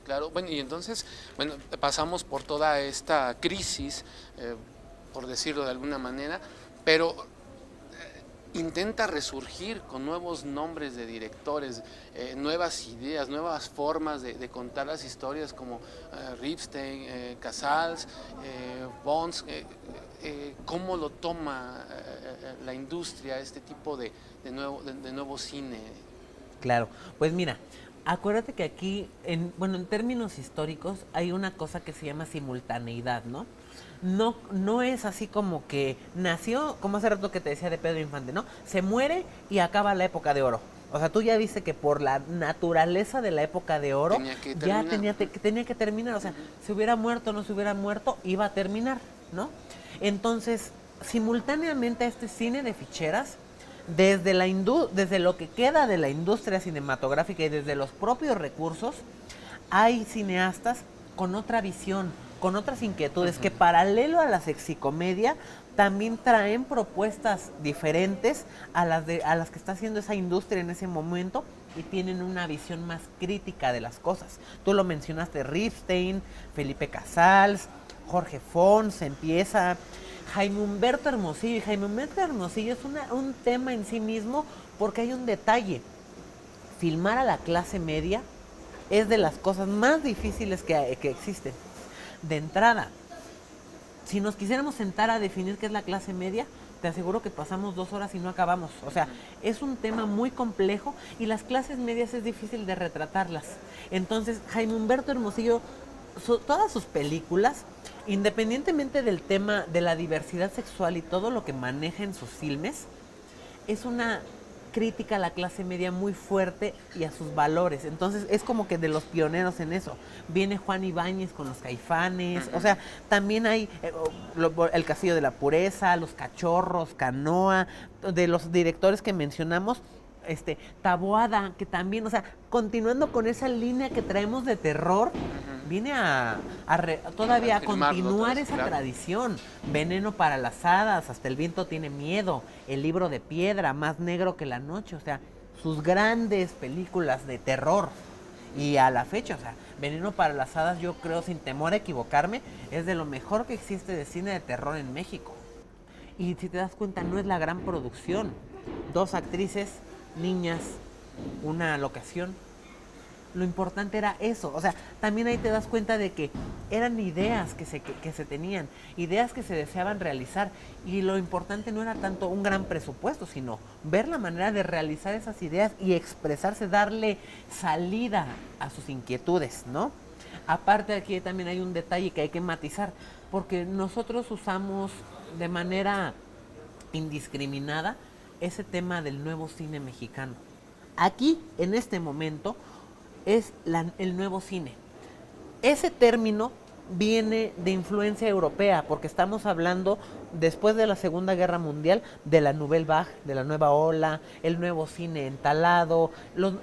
claro. Bueno, y entonces, bueno, pasamos por toda esta crisis, por decirlo de alguna manera, pero intenta resurgir con nuevos nombres de directores, nuevas ideas, nuevas formas de contar las historias como Ripstein, Casals, Bonds. ¿Cómo lo toma la industria este tipo de nuevo cine? Claro, pues mira, acuérdate que aquí, bueno, en términos históricos, hay una cosa que se llama simultaneidad, ¿no? No es así como que nació, como hace rato que te decía de Pedro Infante, ¿no? Se muere y acaba la época de oro. O sea, tú ya viste que por la naturaleza de la época de oro Tenía que ya terminar. tenía que terminar. O sea, se hubiera muerto o no se hubiera muerto, iba a terminar, ¿no? Entonces, simultáneamente a este cine de ficheras, desde lo que queda de la industria cinematográfica y desde los propios recursos, hay cineastas con otra visión, con otras inquietudes, que paralelo a la sexicomedia también traen propuestas diferentes a las que está haciendo esa industria en ese momento y tienen una visión más crítica de las cosas. Tú lo mencionaste, Ripstein, Felipe Casals, Jorge Fons empieza, Jaime Humberto Hermosillo. Y Jaime Humberto Hermosillo es un tema en sí mismo porque hay un detalle. Filmar a la clase media es de las cosas más difíciles que existen. De entrada, si nos quisiéramos sentar a definir qué es la clase media, te aseguro que pasamos 2 horas y no acabamos. O sea, es un tema muy complejo y las clases medias es difícil de retratarlas. Entonces, Jaime Humberto Hermosillo, todas sus películas, independientemente del tema de la diversidad sexual y todo lo que maneja en sus filmes, es una crítica a la clase media muy fuerte y a sus valores. Entonces es como que de los pioneros en eso. Viene Juan Ibáñez con los Caifanes, o sea, también hay el Castillo de la Pureza, Los Cachorros, Canoa, de los directores que mencionamos, Taboada, que también, o sea, continuando con esa línea que traemos de terror, viene todavía a Afirmarlo otra continuar vez, esa claro. tradición. Veneno para las hadas, Hasta el viento tiene miedo, El libro de piedra, Más negro que la noche, o sea, sus grandes películas de terror. Y a la fecha, o sea, Veneno para las hadas, yo creo, sin temor a equivocarme, es de lo mejor que existe de cine de terror en México. Y si te das cuenta, no es la gran producción. Dos actrices, niñas, una locación. Lo importante era eso. O sea, también ahí te das cuenta de que eran ideas que se tenían, ideas que se deseaban realizar. Y lo importante no era tanto un gran presupuesto, sino ver la manera de realizar esas ideas y expresarse, darle salida a sus inquietudes, ¿no? Aparte aquí también hay un detalle que hay que matizar, porque nosotros usamos de manera indiscriminada ese tema del nuevo cine mexicano. Aquí, en este momento, es el nuevo cine. Ese término viene de influencia europea, porque estamos hablando, después de la Segunda Guerra Mundial, de la Nouvelle Vague, de la nueva ola, el nuevo cine entalado,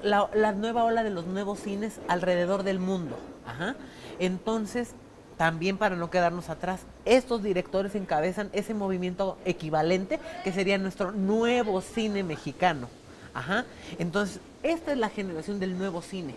la nueva ola de los nuevos cines alrededor del mundo. Ajá. Entonces, también para no quedarnos atrás, estos directores encabezan ese movimiento equivalente que sería nuestro nuevo cine mexicano. Ajá. Entonces, esta es la generación del nuevo cine.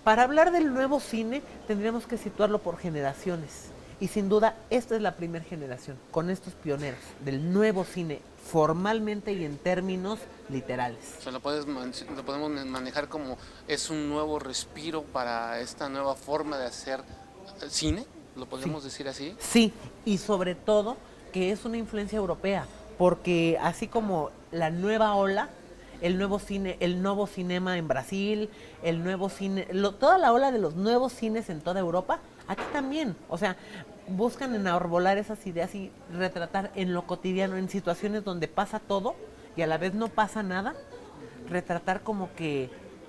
Para hablar del nuevo cine, tendríamos que situarlo por generaciones. Y sin duda, esta es la primera generación, con estos pioneros del nuevo cine, formalmente y en términos literales. O sea, lo podemos manejar como es un nuevo respiro para esta nueva forma de hacer cine, lo Sí, podemos decir así. sí, y sobre todo que es una influencia europea, porque así como la nueva ola, el nuevo cine, el nuevo cinema en Brasil, el nuevo cine, toda la ola de los nuevos cines en toda Europa, aquí también, o sea, buscan enarbolar esas ideas y retratar en lo cotidiano, en situaciones donde pasa todo y a la vez no pasa nada, retratar como que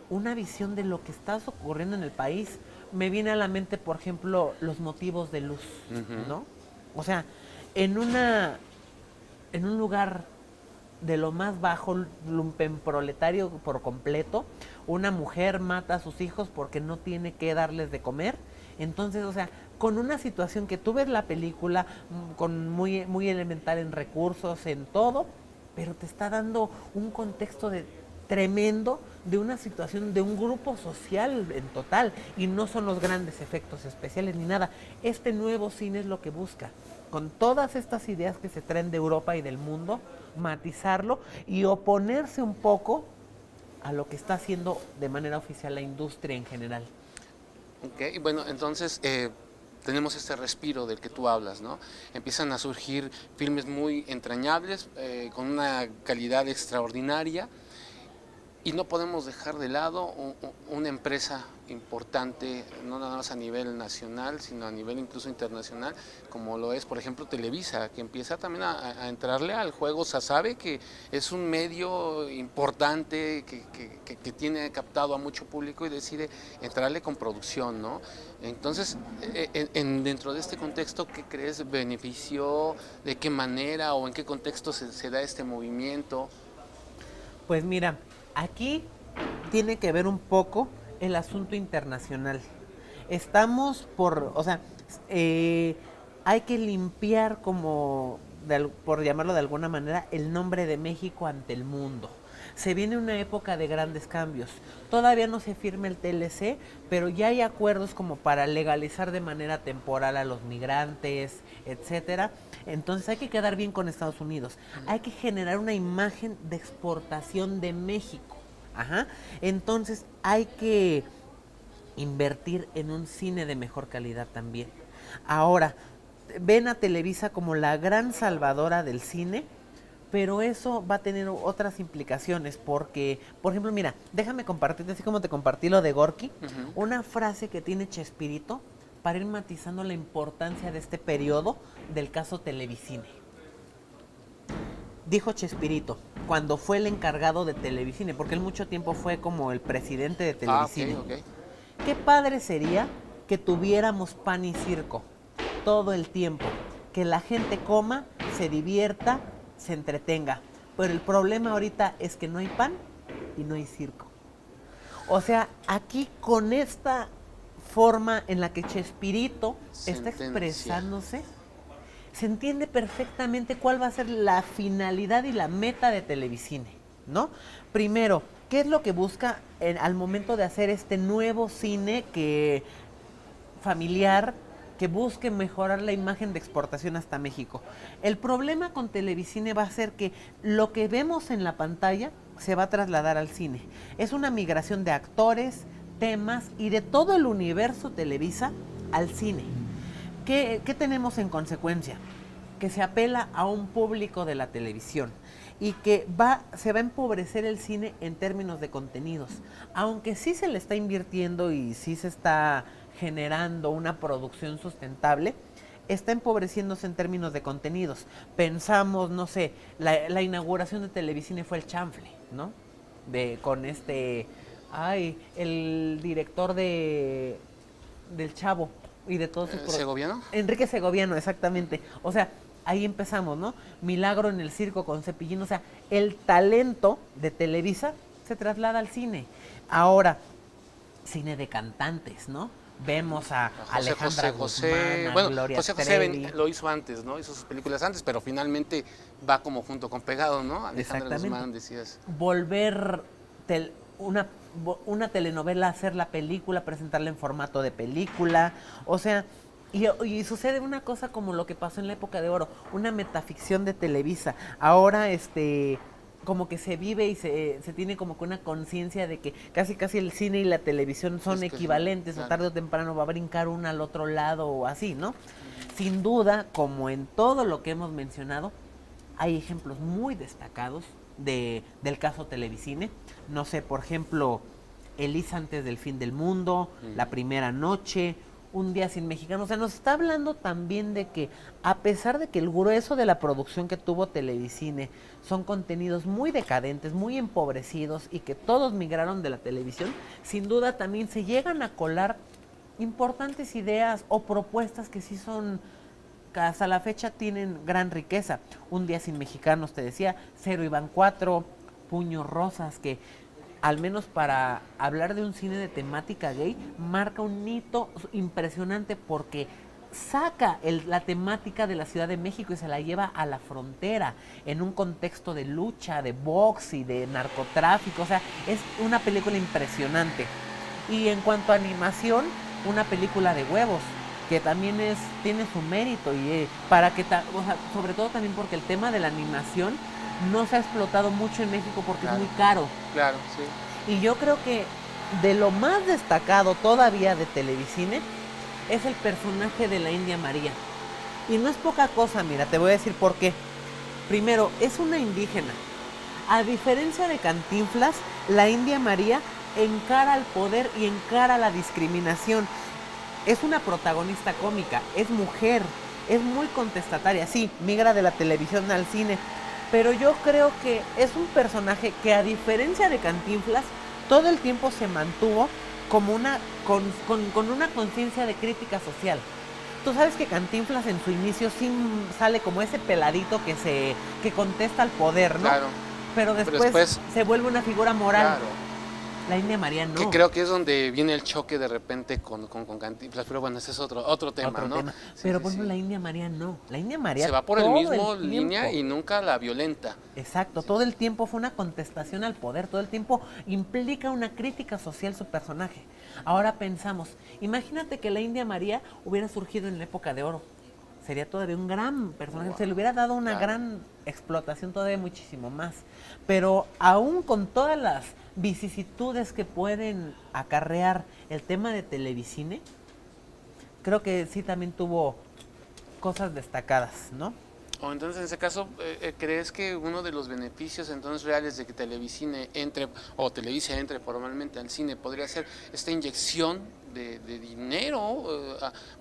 una visión de lo que está ocurriendo en el país. Me viene a la mente, por ejemplo, los motivos de luz, ¿no? O sea, en una en un lugar de lo más bajo, lumpenproletario por completo, una mujer mata a sus hijos porque no tiene que darles de comer. Entonces, o sea, con una situación que tú ves la película con muy elemental en recursos, en todo, pero te está dando un contexto de tremendo de una situación, de un grupo social en total, y no son los grandes efectos especiales ni nada. Este nuevo cine es lo que busca, con todas estas ideas que se traen de Europa y del mundo, matizarlo y oponerse un poco a lo que está haciendo de manera oficial la industria en general. Ok, y bueno, entonces tenemos este respiro del que tú hablas, ¿no? Empiezan a surgir filmes muy entrañables, con una calidad extraordinaria, y no podemos dejar de lado una empresa importante, no nada más a nivel nacional, sino a nivel incluso internacional, como lo es, por ejemplo, Televisa, que empieza también a entrarle al juego. O sea, sabe que es un medio importante, que tiene captado a mucho público y decide entrarle con producción, ¿no? Entonces, dentro de este contexto, ¿qué crees benefició? ¿De qué manera o en qué contexto se da este movimiento? Pues mira, aquí tiene que ver un poco el asunto internacional. Estamos por, o sea, hay que limpiar como, por llamarlo de alguna manera, el nombre de México ante el mundo. Se viene una época de grandes cambios. Todavía no se firma el TLC, pero ya hay acuerdos como para legalizar de manera temporal a los migrantes, etcétera. Entonces hay que quedar bien con Estados Unidos. Hay que generar una imagen de exportación de México. Ajá. Entonces hay que invertir en un cine de mejor calidad también. Ahora, ven a Televisa como la gran salvadora del cine, pero eso va a tener otras implicaciones porque, por ejemplo, mira, déjame compartirte, así como te compartí lo de Gorky, una frase que tiene Chespirito para ir matizando la importancia de este periodo del caso Televicine. Dijo Chespirito, cuando fue el encargado de Televicine, porque él mucho tiempo fue como el presidente de Televicine. Okay. Qué padre sería que tuviéramos pan y circo todo el tiempo, que la gente coma, se divierta, se entretenga. Pero el problema ahorita es que no hay pan y no hay circo. O sea, aquí con esta forma en la que Chespirito está expresándose, se entiende perfectamente cuál va a ser la finalidad y la meta de Televicine, ¿no? Primero, ¿qué es lo que busca al momento de hacer este nuevo cine familiar, que busque mejorar la imagen de exportación hasta México? El problema con Televicine va a ser que lo que vemos en la pantalla se va a trasladar al cine. Es una migración de actores, temas y de todo el universo Televisa al cine. ¿Qué tenemos en consecuencia? Que se apela a un público de la televisión y que se va a empobrecer el cine en términos de contenidos. Aunque sí se le está invirtiendo y sí se está generando una producción sustentable, está empobreciéndose en términos de contenidos. Pensamos, no sé, la inauguración de Televicine fue el chanfle, ¿no? Con el director del Chavo y de todos sus ¿Segoviano? Enrique Segoviano, exactamente. O sea, ahí empezamos, ¿no? Milagro en el circo con Cepillín. O sea, el talento de Televisa se traslada al cine. Ahora, cine de cantantes, ¿no? Vemos a Alejandra Guzmán, a Gloria Trevi. Lo hizo antes, ¿no? Hizo sus películas antes, pero finalmente va como junto con pegado, ¿no? Alejandra Guzmán, decías. Volver una telenovela, hacer la película, presentarla en formato de película. O sea, y sucede una cosa como lo que pasó en la época de oro, una metaficción de Televisa. Ahora, como que se vive y se tiene como que una conciencia de que casi el cine y la televisión son equivalentes, claro, o tarde o temprano va a brincar una al otro lado o así, ¿no? Sin duda, como en todo lo que hemos mencionado, hay ejemplos muy destacados del caso Televicine. No sé, por ejemplo, Elisa antes del fin del mundo, La primera noche, Un día sin mexicanos. O sea, nos está hablando también de que, a pesar de que el grueso de la producción que tuvo Televicine son contenidos muy decadentes, muy empobrecidos y que todos migraron de la televisión, sin duda también se llegan a colar importantes ideas o propuestas que sí son, que hasta la fecha tienen gran riqueza. Un día sin mexicanos, te decía, Cero Iván 4, Puños Rosas, que al menos para hablar de un cine de temática gay, marca un hito impresionante porque saca la temática de la Ciudad de México y se la lleva a la frontera en un contexto de lucha, de box y de narcotráfico. O sea, es una película impresionante. Y en cuanto a animación, una película de huevos, que también tiene su mérito y para que, o sea, sobre todo también porque el tema de la animación no se ha explotado mucho en México porque Claro. es muy caro. Claro, sí. Y yo creo que de lo más destacado todavía de Televicine es el personaje de la India María. Y no es poca cosa, mira, te voy a decir por qué. Primero, es una indígena. A diferencia de Cantinflas, la India María encara el poder y encara la discriminación. Es una protagonista cómica, es mujer, es muy contestataria. Sí, migra de la televisión al cine, pero yo creo que es un personaje que, a diferencia de Cantinflas, todo el tiempo se mantuvo como con una conciencia de crítica social. Tú sabes que Cantinflas en su inicio sí sale como ese peladito que contesta al poder, ¿no? Claro. Pero después se vuelve una figura moral. Claro. La India María no. Que creo que es donde viene el choque de repente con Cantinflas, pero bueno, ese es otro tema, ¿no? Tema. Sí, pero sí, por ejemplo, sí. la India María no. La India María Se va por el todo mismo tiempo. línea y nunca la violenta. Exacto, todo el tiempo fue una contestación al poder, todo el tiempo implica una crítica social su personaje. Ahora pensamos, imagínate que la India María hubiera surgido en la época de oro. Sería todavía un gran personaje, se le hubiera dado una gran explotación, todavía muchísimo más. Pero aún con todas las vicisitudes que pueden acarrear el tema de Televicine, creo que sí también tuvo cosas destacadas, ¿no? O entonces, en ese caso, ¿crees que uno de los beneficios entonces reales de que Televicine entre, o Televisa entre formalmente al cine, podría ser esta inyección de dinero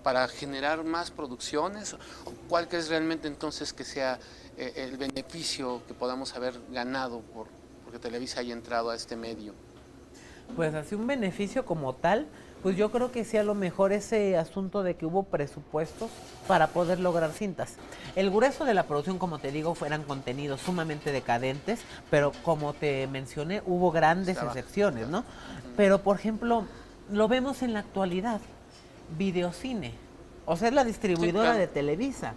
para generar más producciones? ¿O cuál crees realmente entonces que sea el beneficio que podamos haber ganado porque Televisa haya entrado a este medio? Pues así un beneficio como tal, pues yo creo que sí, a lo mejor ese asunto de que hubo presupuestos para poder lograr cintas. El grueso de la producción, como te digo, eran contenidos sumamente decadentes, pero como te mencioné, hubo grandes excepciones, ¿no? Pero, por ejemplo, lo vemos en la actualidad, Videocine, o sea, es la distribuidora de Televisa.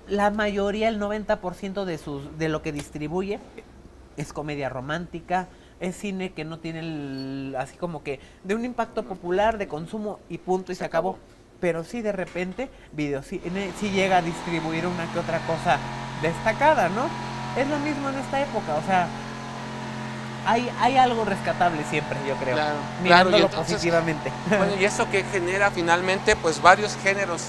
La mayoría, el 90% de lo que distribuye es comedia romántica, es cine que no tiene así como que de un impacto popular, de consumo y punto y se acabó. Pero sí, de repente, Videocine sí llega a distribuir una que otra cosa destacada, ¿no? Es lo mismo en esta época, o sea, hay algo rescatable siempre, yo creo, claro, mirándolo y entonces, positivamente. Bueno, y eso que genera finalmente, pues varios géneros,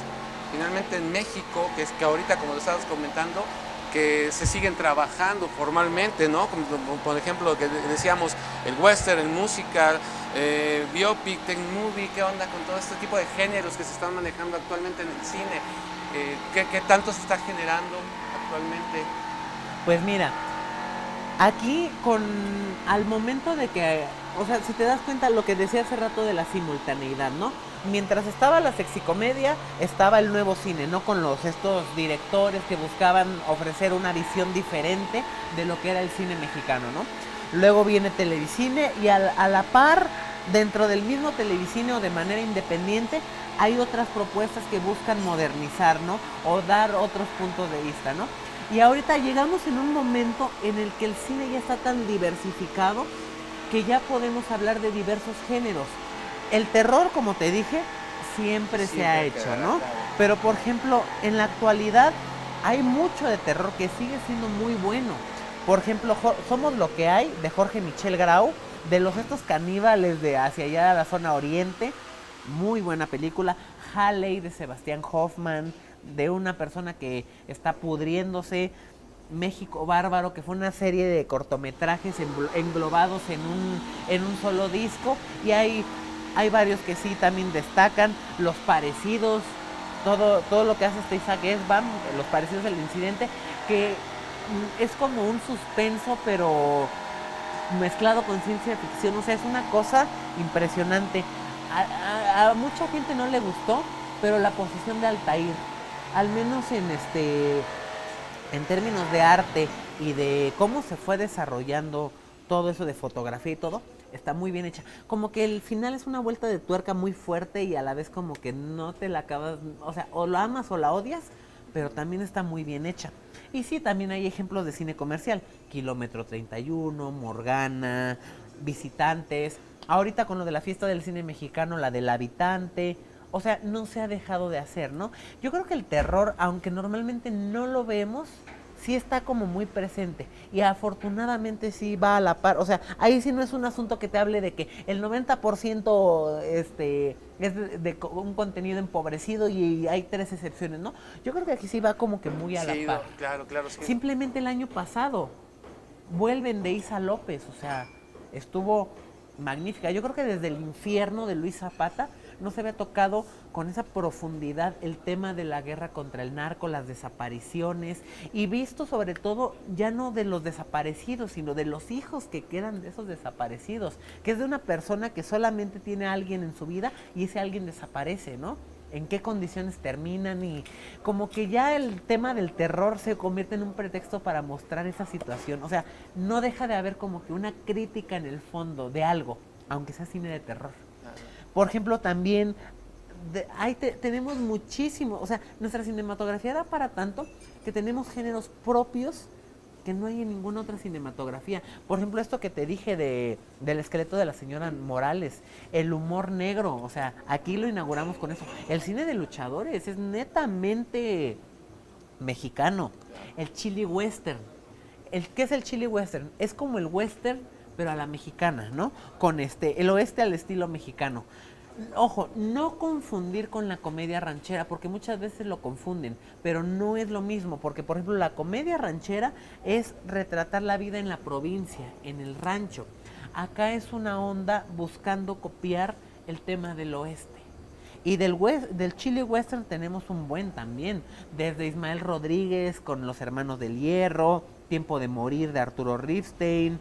finalmente en México, que es que ahorita, como lo estabas comentando, que se siguen trabajando formalmente, ¿no? Como por ejemplo, que decíamos, el western, el musical, biopic, tech movie, ¿qué onda con todo este tipo de géneros que se están manejando actualmente en el cine? ¿Qué tanto se está generando actualmente? Pues mira, aquí al momento de que, o sea, si te das cuenta lo que decía hace rato de la simultaneidad, ¿no? Mientras estaba la sexicomedia, estaba el nuevo cine, ¿no? Con estos directores que buscaban ofrecer una visión diferente de lo que era el cine mexicano, ¿no? Luego viene Televicine y a la par, dentro del mismo Televicine o de manera independiente, hay otras propuestas que buscan modernizar, ¿no? O dar otros puntos de vista, ¿no? Y ahorita llegamos en un momento en el que el cine ya está tan diversificado que ya podemos hablar de diversos géneros. El terror, como te dije, siempre se ha hecho, ¿no? Pero, por ejemplo, en la actualidad hay mucho de terror que sigue siendo muy bueno. Por ejemplo, Somos lo que hay, de Jorge Michel Grau, de estos caníbales de hacia allá a la zona oriente, muy buena película. Halley, de Sebastián Hoffman, de una persona que está pudriéndose. México Bárbaro, que fue una serie de cortometrajes englobados en un solo disco, y hay varios que sí también destacan. Los parecidos, todo lo que hace este Isaac Esban, Los parecidos del incidente, que es como un suspenso pero mezclado con ciencia ficción, o sea, es una cosa impresionante. A mucha gente no le gustó, pero la posición de Altair, al menos en términos de arte y de cómo se fue desarrollando todo eso de fotografía y todo, está muy bien hecha. Como que el final es una vuelta de tuerca muy fuerte y a la vez como que no te la acabas, o sea, o la amas o la odias, pero también está muy bien hecha. Y sí, también hay ejemplos de cine comercial, Kilómetro 31, Morgana, Visitantes, ahorita con lo de la fiesta del cine mexicano, la del Habitante, o sea, no se ha dejado de hacer, ¿no? Yo creo que el terror, aunque normalmente no lo vemos, sí está como muy presente y afortunadamente sí va a la par, o sea, ahí sí no es un asunto que te hable de que el 90% es de un contenido empobrecido y hay 3 excepciones, ¿no? Yo creo que aquí sí va como que muy a la Sí, par. claro, claro, sí. Simplemente el año pasado vuelven de Isa López, o sea, estuvo magnífica. Yo creo que desde el infierno de Luis Zapata no se había tocado con esa profundidad el tema de la guerra contra el narco, las desapariciones, y visto sobre todo ya no de los desaparecidos, sino de los hijos que quedan de esos desaparecidos, que es de una persona que solamente tiene a alguien en su vida y ese alguien desaparece, ¿no? En qué condiciones terminan y como que ya el tema del terror se convierte en un pretexto para mostrar esa situación. O sea, no deja de haber como que una crítica en el fondo de algo, aunque sea cine de terror. Por ejemplo, también tenemos muchísimo, o sea, nuestra cinematografía da para tanto que tenemos géneros propios que no hay en ninguna otra cinematografía. Por ejemplo, esto que te dije del esqueleto de la señora Morales, el humor negro, o sea, aquí lo inauguramos con eso. El cine de luchadores es netamente mexicano. El chili western. ¿Qué es el chili western? Es como el western, pero a la mexicana, ¿no? Con el oeste al estilo mexicano. Ojo, no confundir con la comedia ranchera, porque muchas veces lo confunden, pero no es lo mismo, porque por ejemplo la comedia ranchera es retratar la vida en la provincia, en el rancho. Acá es una onda buscando copiar el tema del oeste. Y del chili western tenemos un buen también, desde Ismael Rodríguez con Los Hermanos del Hierro, Tiempo de Morir de Arturo Ripstein,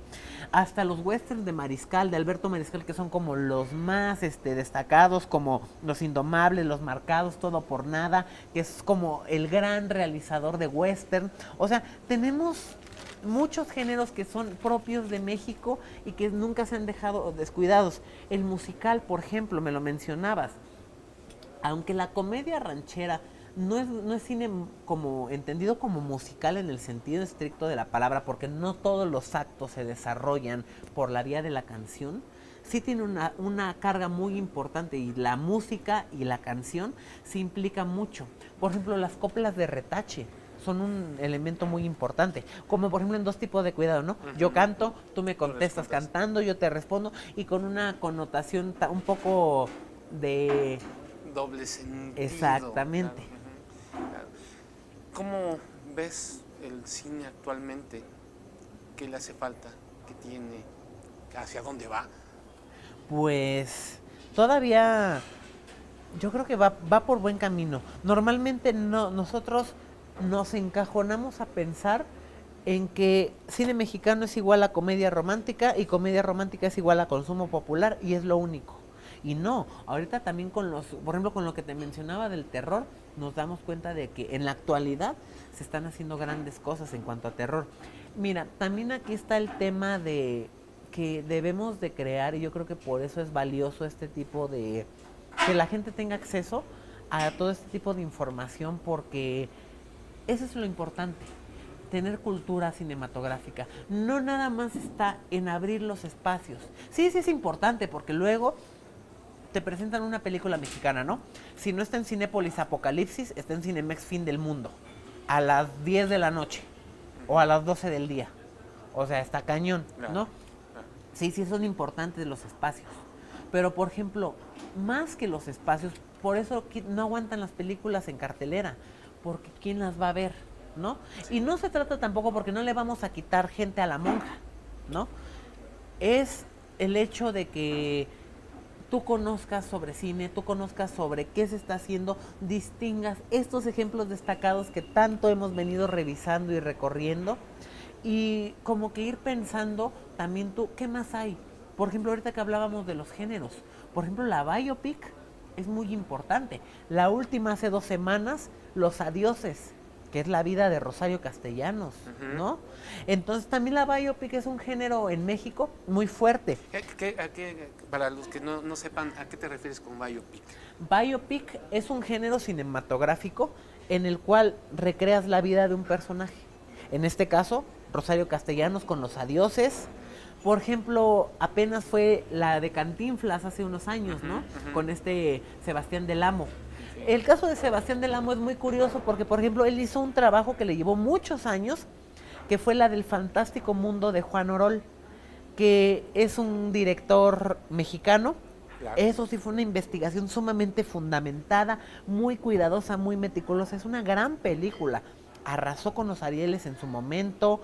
hasta los westerns de Mariscal, de Alberto Mariscal, que son como los más destacados, como Los Indomables, Los Marcados, Todo por Nada, que es como el gran realizador de western. O sea, tenemos muchos géneros que son propios de México y que nunca se han dejado descuidados. El musical, por ejemplo, me lo mencionabas. Aunque la comedia ranchera no es cine como entendido como musical en el sentido estricto de la palabra, porque no todos los actos se desarrollan por la vía de la canción, sí tiene una carga muy importante y la música y la canción se implica mucho. Por ejemplo, las coplas de retache son un elemento muy importante, como por ejemplo en Dos tipos de cuidado, ¿no? Uh-huh. Yo canto, tú me contestas cantando, yo te respondo, y con una connotación un poco de doble sentido. Exactamente. Claro, claro. ¿Cómo ves el cine actualmente? ¿Qué le hace falta? ¿Qué tiene? ¿Hacia dónde va? Pues todavía yo creo que va por buen camino. Normalmente nosotros nos encajonamos a pensar en que cine mexicano es igual a comedia romántica y comedia romántica es igual a consumo popular y es lo único. Y no, ahorita también por ejemplo, con lo que te mencionaba del terror, nos damos cuenta de que en la actualidad se están haciendo grandes cosas en cuanto a terror. Mira, también aquí está el tema de que debemos de crear, y yo creo que por eso es valioso este tipo de... que la gente tenga acceso a todo este tipo de información, porque eso es lo importante. Tener cultura cinematográfica. No nada más está en abrir los espacios. Sí es importante, porque luego te presentan una película mexicana, ¿no? Si no está en Cinépolis Apocalipsis, está en Cinemex Fin del Mundo, a las 10 de la noche o a las 12 del día. O sea, está cañón, ¿no? Sí, son importantes los espacios. Pero, por ejemplo, más que los espacios, por eso no aguantan las películas en cartelera, porque ¿quién las va a ver, no? Sí. Y no se trata tampoco porque no le vamos a quitar gente a la monja, ¿no? Es el hecho de que tú conozcas sobre cine, tú conozcas sobre qué se está haciendo, distingas estos ejemplos destacados que tanto hemos venido revisando y recorriendo, y como que ir pensando también tú, ¿qué más hay? Por ejemplo, ahorita que hablábamos de los géneros, por ejemplo, la biopic es muy importante. La última hace 2 semanas, Los Adioses, que es la vida de Rosario Castellanos, ¿no? Entonces también la biopic es un género en México muy fuerte. Para los que no sepan, ¿a qué te refieres con biopic? Biopic es un género cinematográfico en el cual recreas la vida de un personaje. En este caso, Rosario Castellanos con Los Adioses. Por ejemplo, apenas fue la de Cantinflas hace unos años, ¿no? Con Sebastián del Amo. Okay. El caso de Sebastián del Amo es muy curioso porque, por ejemplo, él hizo un trabajo que le llevó muchos años, que fue la del Fantástico Mundo de Juan Orol, que es un director mexicano. Claro. Eso sí fue una investigación sumamente fundamentada, muy cuidadosa, muy meticulosa. Es una gran película. Arrasó con los Arieles en su momento,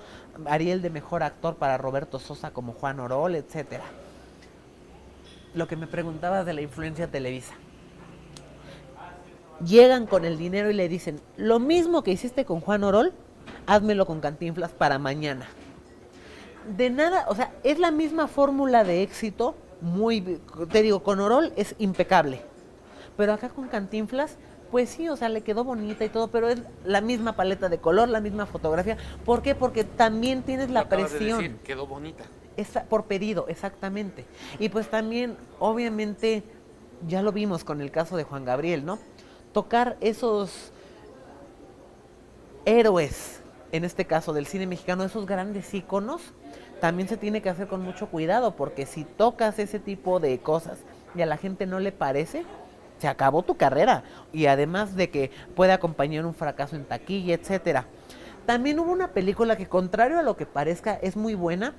Ariel de Mejor Actor para Roberto Sosa como Juan Orol, etcétera. Lo que me preguntabas de la influencia Televisa. Llegan con el dinero y le dicen, lo mismo que hiciste con Juan Orol, házmelo con Cantinflas para mañana. De nada, o sea, es la misma fórmula de éxito, te digo, con Orol es impecable, pero acá con Cantinflas, pues sí, o sea, le quedó bonita y todo, pero es la misma paleta de color, la misma fotografía. ¿Por qué? Porque también tienes la presión. De decir, quedó bonita. Por pedido, exactamente. Y pues también, obviamente, ya lo vimos con el caso de Juan Gabriel, ¿no? Tocar esos héroes, en este caso del cine mexicano, esos grandes íconos, también se tiene que hacer con mucho cuidado, porque si tocas ese tipo de cosas y a la gente no le parece, se acabó tu carrera, y además de que puede acompañar un fracaso en taquilla, etcétera. También hubo una película que, contrario a lo que parezca, es muy buena,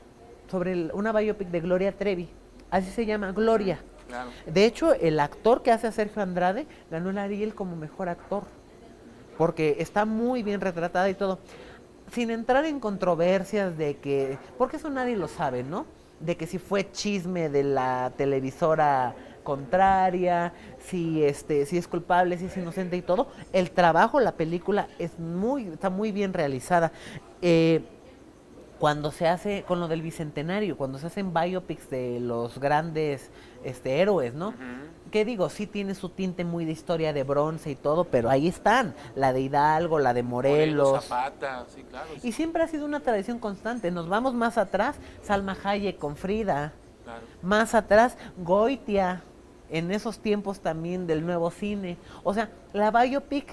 sobre una biopic de Gloria Trevi, así se llama, Gloria. Claro. De hecho, el actor que hace a Sergio Andrade ganó el Ariel como mejor actor, porque está muy bien retratada y todo, sin entrar en controversias de que, porque eso nadie lo sabe, ¿no? De que si fue chisme de la televisora contraria, si es culpable, si es inocente y todo. El trabajo, la película está muy bien realizada. Cuando se hace con lo del bicentenario, cuando se hacen biopics de los grandes héroes, ¿no? ¿Qué digo? Sí tiene su tinte muy de historia de bronce y todo, pero ahí están, la de Hidalgo, la de Morelos. Zapata, sí, claro. Sí. Y siempre ha sido una tradición constante. Nos vamos más atrás, Salma Hayek con Frida. Claro. Más atrás, Goitia, en esos tiempos también del nuevo cine. O sea, la biopic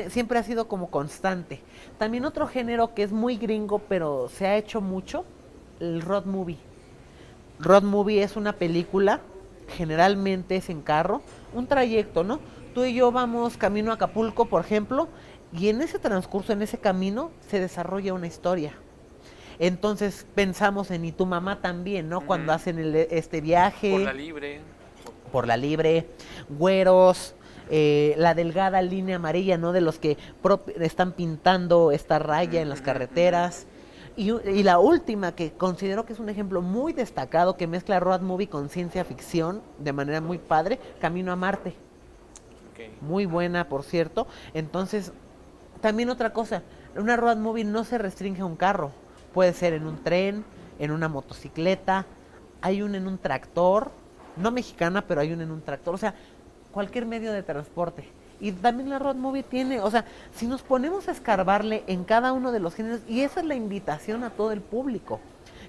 siempre ha sido como constante. También otro género que es muy gringo, pero se ha hecho mucho, el road movie. Road movie es una película, generalmente es en carro, un trayecto, ¿no? Tú y yo vamos camino a Acapulco, por ejemplo, y en ese transcurso, en ese camino, se desarrolla una historia. Entonces pensamos en Y tu mamá también, ¿no? Cuando hacen este viaje. Por la libre, Güeros, la delgada línea amarilla, ¿no? De los que están pintando esta raya en las carreteras. Y la última, que considero que es un ejemplo muy destacado, que mezcla road movie con ciencia ficción de manera muy padre, Camino a Marte. Okay. Muy buena, por cierto. Entonces, también otra cosa, una road movie no se restringe a un carro. Puede ser en un tren, en una motocicleta, hay en un tractor, no mexicana, pero hay en un tractor, o sea, cualquier medio de transporte. Y también la road movie tiene, o sea, si nos ponemos a escarbarle en cada uno de los géneros, y esa es la invitación a todo el público,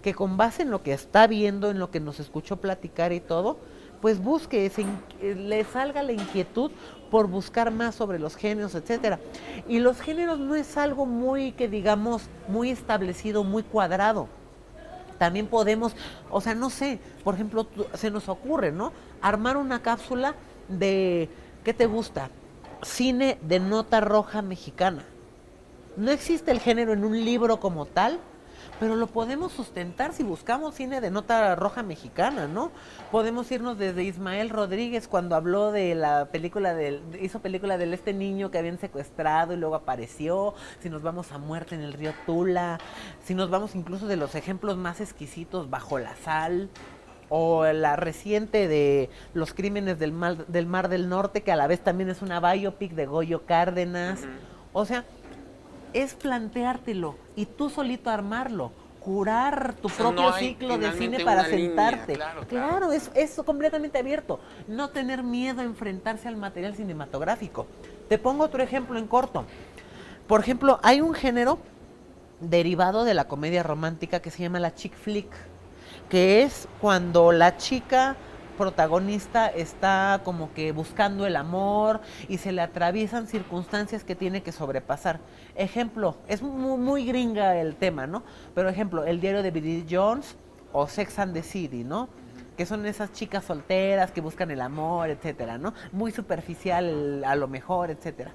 que con base en lo que está viendo, en lo que nos escuchó platicar y todo, pues busque, le salga la inquietud por buscar más sobre los géneros, etcétera. Y los géneros no es algo muy, que digamos, muy establecido, muy cuadrado. También podemos, o sea, no sé, por ejemplo, se nos ocurre, ¿no? Armar una cápsula de, ¿qué te gusta? Cine de nota roja mexicana. No existe el género en un libro como tal, pero lo podemos sustentar si buscamos cine de nota roja mexicana, ¿no? Podemos irnos desde Ismael Rodríguez, cuando habló de la película hizo película de este niño que habían secuestrado y luego apareció, si nos vamos a Muerte en el río Tula, si nos vamos incluso de los ejemplos más exquisitos, Bajo la Sal, o la reciente de Los Crímenes del Mar del Norte, que a la vez también es una biopic de Goyo Cárdenas. O sea, es planteártelo y tú solito armarlo, curar tu propio ciclo de cine para sentarte. Línea, claro, es completamente abierto. No tener miedo a enfrentarse al material cinematográfico. Te pongo otro ejemplo en corto. Por ejemplo, hay un género derivado de la comedia romántica que se llama la chick flick, que es cuando la chica protagonista está como que buscando el amor y se le atraviesan circunstancias que tiene que sobrepasar. Ejemplo, es muy gringa el tema, ¿no? Pero ejemplo, El diario de Bridget Jones o Sex and the City, ¿no? Que son esas chicas solteras que buscan el amor, etcétera, ¿no? Muy superficial a lo mejor, etcétera.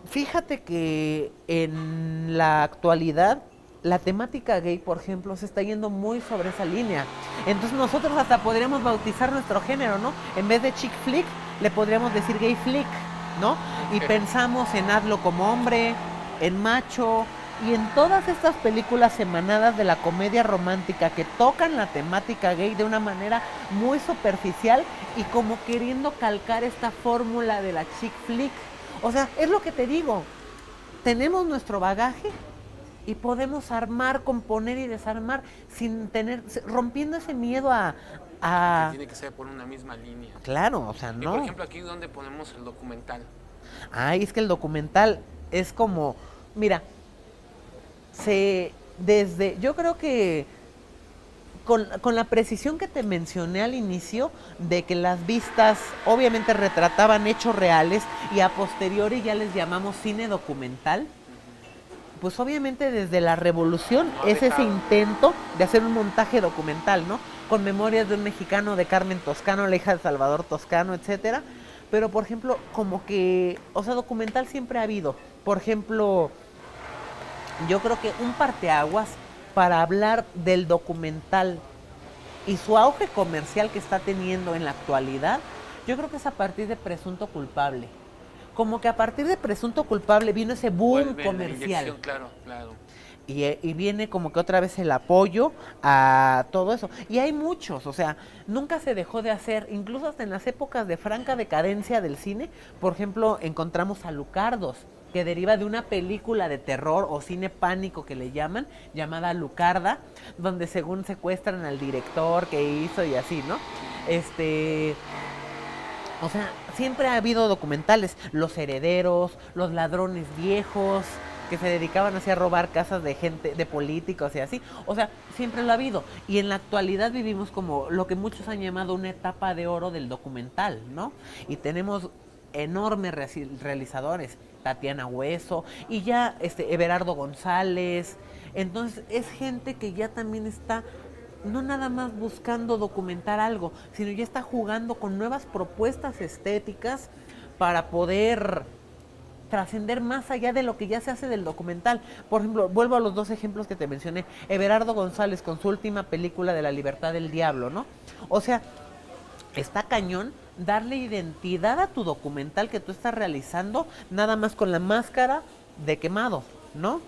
Fíjate que en la actualidad la temática gay, por ejemplo, se está yendo muy sobre esa línea. Entonces nosotros hasta podríamos bautizar nuestro género, ¿no? En vez de chick flick, le podríamos decir gay flick, ¿no? Y pensamos en Hazlo como hombre, en Macho, y en todas estas películas emanadas de la comedia romántica que tocan la temática gay de una manera muy superficial y como queriendo calcar esta fórmula de la chick flick. O sea, es lo que te digo, tenemos nuestro bagaje y podemos armar, componer y desarmar sin tener, rompiendo ese miedo Que tiene que ser por una misma línea. Claro, o sea, Y no. por ejemplo, aquí donde ponemos el documental. Ay, es que el documental es como, mira, yo creo que con la precisión que te mencioné al inicio, de que las vistas obviamente retrataban hechos reales y a posteriori ya les llamamos cine documental, pues obviamente desde la revolución No ha es ese dejado. intento de hacer un montaje documental, ¿no? Con Memorias de un mexicano, de Carmen Toscano, la hija de Salvador Toscano, etcétera. Pero por ejemplo, como que, o sea, documental siempre ha habido. Por ejemplo, yo creo que un parteaguas para hablar del documental y su auge comercial que está teniendo en la actualidad, yo creo que es a partir de Presunto Culpable. Como que a partir de Presunto Culpable vino ese boom Vuelve la comercial. inyección, claro, claro. Y viene como que otra vez el apoyo a todo eso. Y hay muchos, o sea, nunca se dejó de hacer, incluso hasta en las épocas de franca decadencia del cine. Por ejemplo, encontramos a Lucardos, que deriva de una película de terror o cine pánico que le llaman, llamada Lucarda, donde según secuestran al director que hizo y así, ¿no? O sea, siempre ha habido documentales, Los Herederos, Los Ladrones Viejos, que se dedicaban así a robar casas de gente, de políticos y así. O sea, siempre lo ha habido. Y en la actualidad vivimos como lo que muchos han llamado una etapa de oro del documental, ¿no? Y tenemos enormes realizadores, Tatiana Hueso y ya Everardo González. Entonces es gente que ya también está no nada más buscando documentar algo, sino ya está jugando con nuevas propuestas estéticas para poder trascender más allá de lo que ya se hace del documental. Por ejemplo, vuelvo a los dos ejemplos que te mencioné. Everardo González con su última película de La Libertad del Diablo, ¿no? O sea, está cañón darle identidad a tu documental que tú estás realizando nada más con la máscara de quemado, ¿no?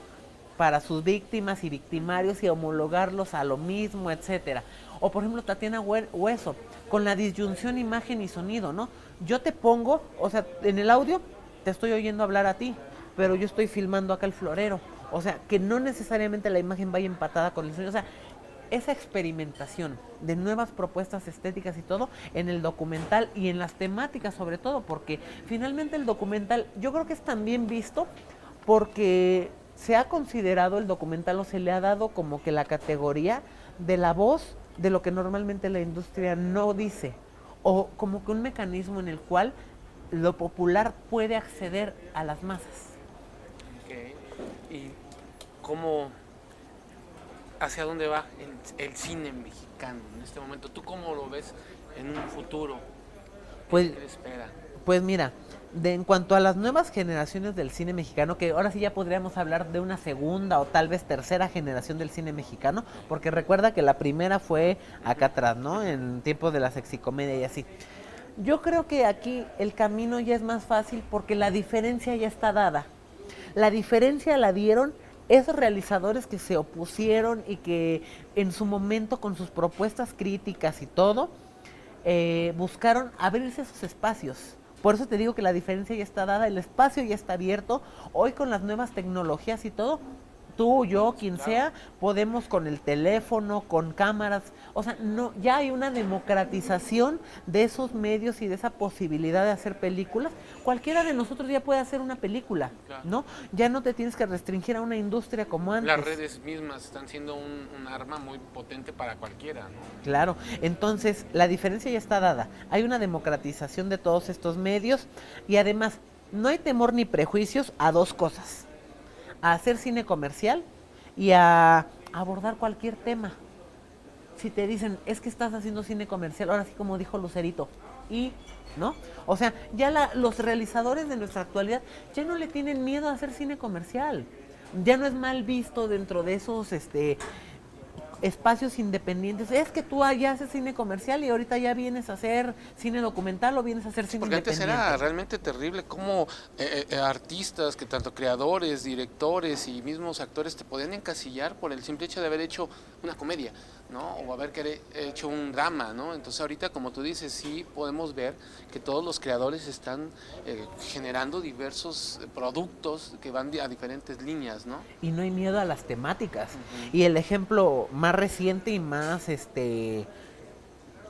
Para sus víctimas y victimarios y homologarlos a lo mismo, etcétera. O por ejemplo Tatiana Hueso, con la disyunción imagen y sonido, ¿no? Yo te pongo, o sea, en el audio te estoy oyendo hablar a ti, pero yo estoy filmando acá el florero. O sea, que no necesariamente la imagen vaya empatada con el sonido. O sea, esa experimentación de nuevas propuestas estéticas y todo en el documental y en las temáticas sobre todo, porque finalmente el documental yo creo que es también visto porque se ha considerado el documental o se le ha dado como que la categoría de la voz de lo que normalmente la industria no dice, o como que un mecanismo en el cual lo popular puede acceder a las masas. Okay. ¿Y cómo, hacia dónde va el cine mexicano en este momento? ¿Tú cómo lo ves en un futuro? Pues, ¿Qué espera? pues mira, en cuanto a las nuevas generaciones del cine mexicano, que ahora sí ya podríamos hablar de una segunda o tal vez tercera generación del cine mexicano, porque recuerda que la primera fue acá atrás, ¿no? En tiempos de la sexicomedia y así. Yo creo que aquí el camino ya es más fácil porque la diferencia ya está dada. La diferencia la dieron esos realizadores que se opusieron y que en su momento con sus propuestas críticas y todo, buscaron abrirse esos espacios. Por eso te digo que la diferencia ya está dada, el espacio ya está abierto. Hoy con las nuevas tecnologías y todo, tú, yo, quien sea, podemos con el teléfono, con cámaras, o sea, no, ya hay una democratización de esos medios y de esa posibilidad de hacer películas. Cualquiera de nosotros ya puede hacer una película, Claro. ¿no? Ya no te tienes que restringir a una industria como antes. Las redes mismas están siendo un arma muy potente para cualquiera, ¿no? Claro, entonces la diferencia ya está dada. Hay una democratización de todos estos medios y además no hay temor ni prejuicios a dos cosas: a hacer cine comercial y a abordar cualquier tema. Si te dicen, es que estás haciendo cine comercial, ahora sí como dijo Lucerito, y, ¿no? O sea, ya los realizadores de nuestra actualidad ya no le tienen miedo a hacer cine comercial. Ya no es mal visto dentro de esos espacios independientes. Es que tú allá haces cine comercial y ahorita ya vienes a hacer cine documental o vienes a hacer cine Porque antes independiente. era realmente terrible cómo artistas, que tanto creadores, directores y mismos actores te podían encasillar por el simple hecho de haber hecho una comedia, ¿no? O haber hecho un drama, ¿no? Entonces ahorita, como tú dices, sí podemos ver que todos los creadores están generando diversos productos que van a diferentes líneas, ¿no? Y no hay miedo a las temáticas. Y el ejemplo más reciente y más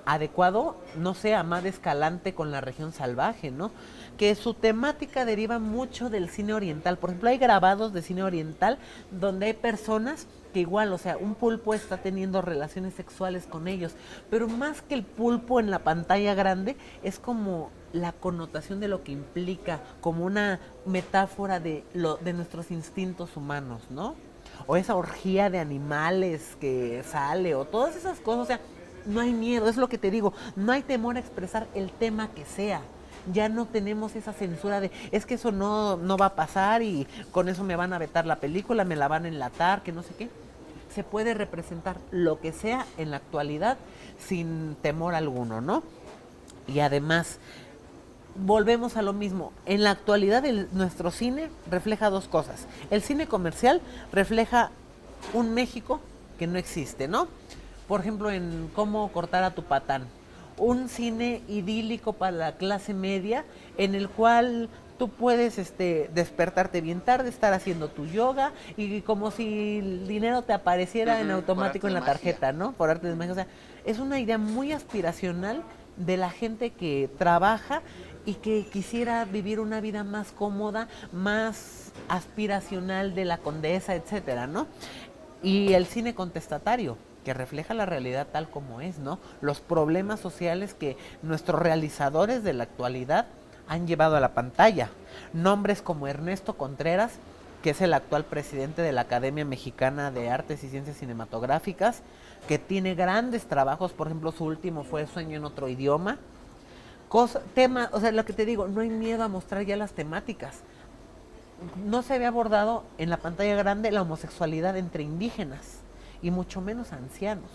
adecuado, no sé, Amad Escalante con La Región Salvaje, ¿no? Que su temática deriva mucho del cine oriental. Por ejemplo, hay grabados de cine oriental donde hay personas que igual, o sea, un pulpo está teniendo relaciones sexuales con ellos, pero más que el pulpo en la pantalla grande, es como la connotación de lo que implica, como una metáfora de nuestros instintos humanos, ¿no? O esa orgía de animales que sale, o todas esas cosas, o sea, no hay miedo, es lo que te digo, no hay temor a expresar el tema que sea. Ya no tenemos esa censura de, es que eso no va a pasar y con eso me van a vetar la película, me la van a enlatar, que no sé qué. Se puede representar lo que sea en la actualidad sin temor alguno, ¿no? Y además, volvemos a lo mismo. En la actualidad nuestro cine refleja dos cosas. El cine comercial refleja un México que no existe, ¿no? Por ejemplo, en Cómo cortar a tu patán. Un cine idílico para la clase media en el cual tú puedes despertarte bien tarde, estar haciendo tu yoga y como si el dinero te apareciera en automático en la tarjeta, ¿no? Por arte de magia. O sea, es una idea muy aspiracional de la gente que trabaja y que quisiera vivir una vida más cómoda, más aspiracional de la Condesa, etcétera, ¿no? Y el cine contestatario, que refleja la realidad tal como es, ¿no? Los problemas sociales que nuestros realizadores de la actualidad han llevado a la pantalla. Nombres como Ernesto Contreras, que es el actual presidente de la Academia Mexicana de Artes y Ciencias Cinematográficas, que tiene grandes trabajos, por ejemplo, su último fue Sueño en otro idioma. O sea, lo que te digo, no hay miedo a mostrar ya las temáticas. No se había abordado en la pantalla grande la homosexualidad entre indígenas y mucho menos ancianos.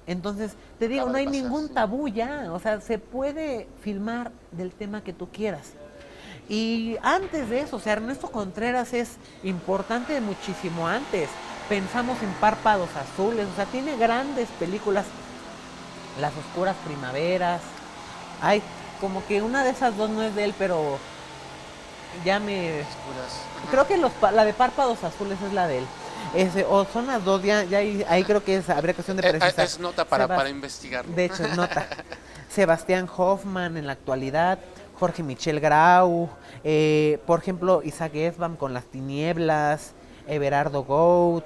Entonces, te digo, no hay ningún tabú ya, o sea, se puede filmar del tema que tú quieras. Y antes de eso, o sea, Ernesto Contreras es importante muchísimo antes. Pensamos en Párpados Azules, o sea, tiene grandes películas, Las Oscuras Primaveras. Ay, como que una de esas dos no es de él, pero ya me... Creo que la de Párpados Azules es la de él. O son las dos, ya ahí creo que habría cuestión de precisar. Es nota para investigarlo. De hecho, es nota. Sebastián Hoffman en la actualidad, Jorge Michel Grau, por ejemplo, Isaac Esbam con Las Tinieblas, Everardo Gout,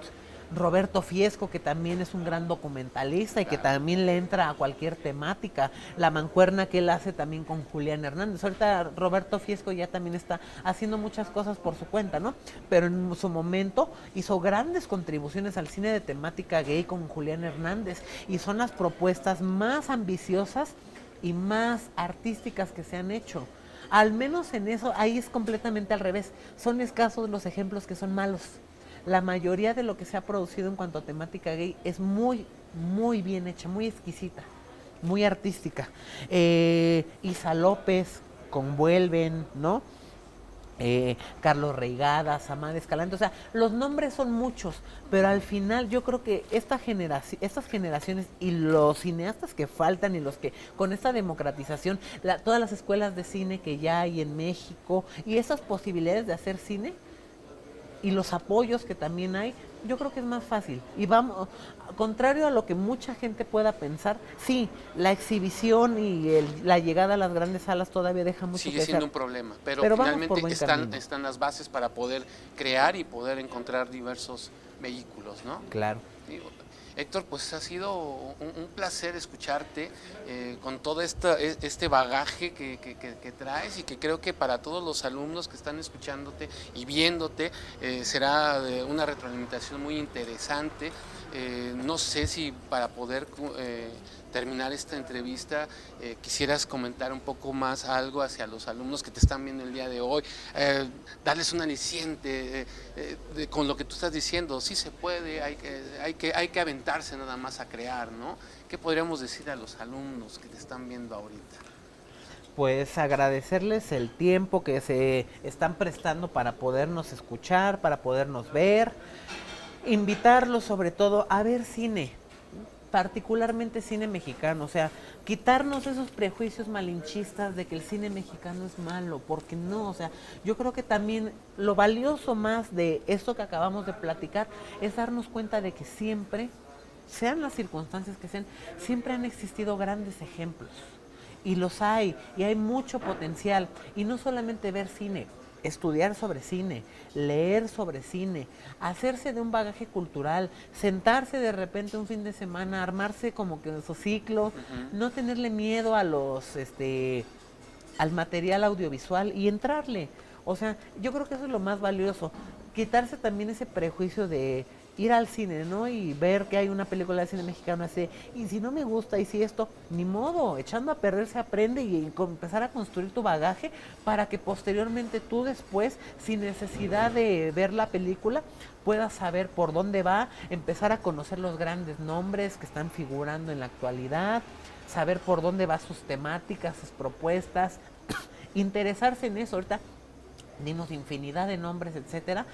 Roberto Fiesco, que también es un gran documentalista y que también le entra a cualquier temática. La mancuerna que él hace también con Julián Hernández. Ahorita Roberto Fiesco ya también está haciendo muchas cosas por su cuenta, ¿no? Pero en su momento hizo grandes contribuciones al cine de temática gay con Julián Hernández y son las propuestas más ambiciosas y más artísticas que se han hecho. Al menos en eso, ahí es completamente al revés. Son escasos los ejemplos que son malos. La mayoría de lo que se ha producido en cuanto a temática gay es muy, muy bien hecha, muy exquisita, muy artística. Isa López, con Vuelven, ¿no? Carlos Reigadas, Amad Escalante, o sea, los nombres son muchos, pero al final yo creo que estas generaciones y los cineastas que faltan y los que con esta democratización, todas las escuelas de cine que ya hay en México y esas posibilidades de hacer cine y los apoyos que también hay, Yo creo que es más fácil. Y vamos, contrario a lo que mucha gente pueda pensar, sí, la exhibición y la llegada a las grandes salas todavía deja mucho Sigue que siendo desear. un problema, pero Pero vamos por finalmente buen camino. están las bases para poder crear y poder encontrar diversos vehículos, ¿no? Claro. Digo, Héctor, pues ha sido un placer escucharte con todo este bagaje que traes, y que creo que para todos los alumnos que están escuchándote y viéndote será una retroalimentación muy interesante. No sé si para poder terminar esta entrevista quisieras comentar un poco más algo hacia los alumnos que te están viendo el día de hoy, darles un aliciente con lo que tú estás diciendo. Sí se puede, hay que aventarse nada más a crear, ¿no? ¿Qué podríamos decir a los alumnos que te están viendo ahorita? Pues agradecerles el tiempo que se están prestando para podernos escuchar, para podernos ver, invitarlos sobre todo a ver cine, particularmente cine mexicano, o sea, quitarnos esos prejuicios malinchistas de que el cine mexicano es malo, porque no, o sea, yo creo que también lo valioso más de esto que acabamos de platicar es darnos cuenta de que siempre, sean las circunstancias que sean, siempre han existido grandes ejemplos. Y los hay, y hay mucho potencial. Y no solamente ver cine, estudiar sobre cine, leer sobre cine, hacerse de un bagaje cultural, sentarse de repente un fin de semana, armarse como que en su ciclo, no tenerle miedo a al material audiovisual y entrarle. O sea, yo creo que eso es lo más valioso. Quitarse también ese prejuicio de ir al cine, ¿no? Y ver que hay una película de cine mexicano así, y si no me gusta, y si esto, ni modo, echando a perder se aprende, y empezar a construir tu bagaje para que posteriormente tú después, sin necesidad de ver la película, puedas saber por dónde va, empezar a conocer los grandes nombres que están figurando en la actualidad, saber por dónde va sus temáticas, sus propuestas, interesarse en eso. Ahorita dimos infinidad de nombres, etcétera,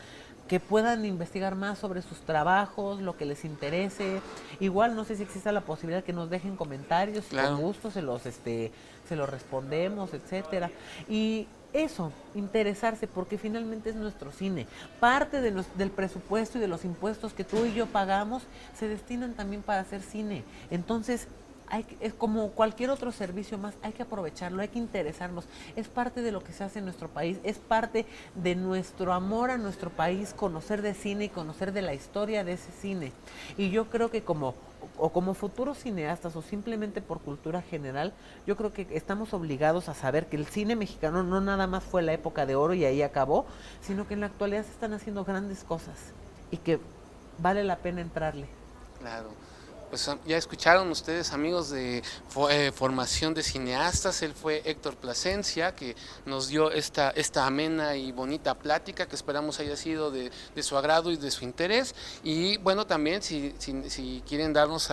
que puedan investigar más sobre sus trabajos, lo que les interese. Igual no sé si existe la posibilidad que nos dejen comentarios, Claro. con gusto se los respondemos, etcétera. Y eso, interesarse, porque finalmente es nuestro cine. Parte del presupuesto y de los impuestos que tú y yo pagamos se destinan también para hacer cine. Entonces, es como cualquier otro servicio más, hay que aprovecharlo, hay que interesarnos. Es parte de lo que se hace en nuestro país, es parte de nuestro amor a nuestro país, conocer de cine y conocer de la historia de ese cine. Y yo creo que como futuros cineastas, o simplemente por cultura general, yo creo que estamos obligados a saber que el cine mexicano no nada más fue la época de oro y ahí acabó, sino que en la actualidad se están haciendo grandes cosas y que vale la pena entrarle. Claro. Pues ya escucharon ustedes, amigos de Formación de Cineastas. Él fue Héctor Plasencia, que nos dio esta amena y bonita plática, que esperamos haya sido de su agrado y de su interés. Y bueno, también si quieren darnos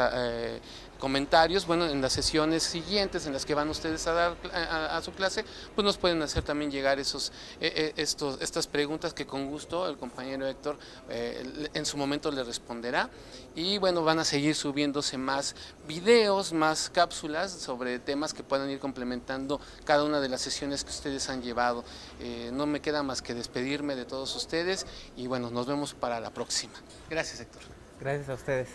comentarios, bueno, en las sesiones siguientes en las que van ustedes a dar a su clase, pues nos pueden hacer también llegar estas preguntas, que con gusto el compañero Héctor en su momento le responderá. Y bueno, van a seguir subiéndose más videos, más cápsulas sobre temas que puedan ir complementando cada una de las sesiones que ustedes han llevado. No me queda más que despedirme de todos ustedes, y bueno, nos vemos para la próxima. Gracias, Héctor. Gracias a ustedes.